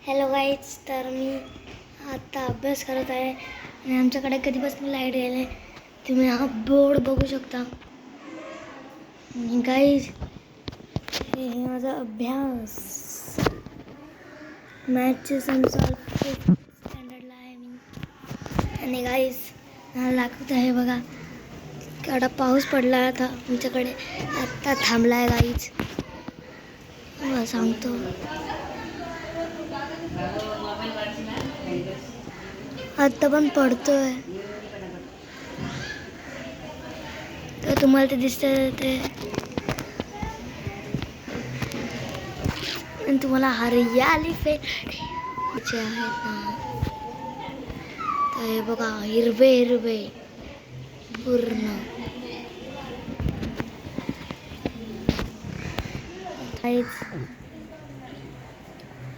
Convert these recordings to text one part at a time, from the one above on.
Hello guys, तर मी आता अभ्यास करत आहे आणि आमच्याकडे कधीपासून लाईट गेले तुम्ही हा बोर्ड बघू शकता. आणि गाईज हे माझा अभ्यास मॅथचे सम सॉल्व स्टँडर्डला आहे मी. आणि गाईज मला लागत आहे बघा केवढा पाऊस पडला आता आमच्याकडे, आत्ता थांबला आहे गाईज. मला सांगतो आत्ता पण पडतोय, तर तुम्हाला ते दिसतंय ते. आणि तुम्हाला हरियाली फेचे आहेत ना, तर हे बघा हिरवे हिरवे पूर्ण.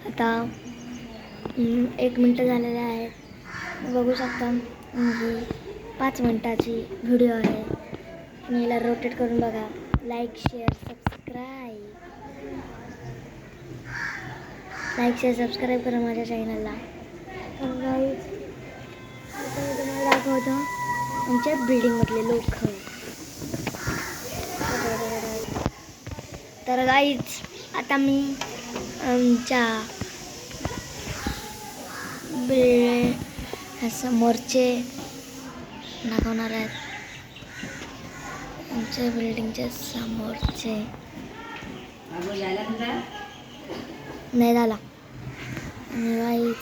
आता 1 मिनिट झालेले आहेत, बघू शकता. ही 5 मिनिटाची व्हिडिओ आहे. मी याला रोटेट करून बघा. लाईक शेअर सबस्क्राईब करा माझ्या चॅनलला. आता मी तुम्हाला दाखवतो आमच्या बिल्डिंगमधले लोक. तर गाईज आता मी आमच्या समोरचे दाखवणार आहेत. आमच्या बिल्डिंगच्या समोरचे नाही झाला. आणि गाईज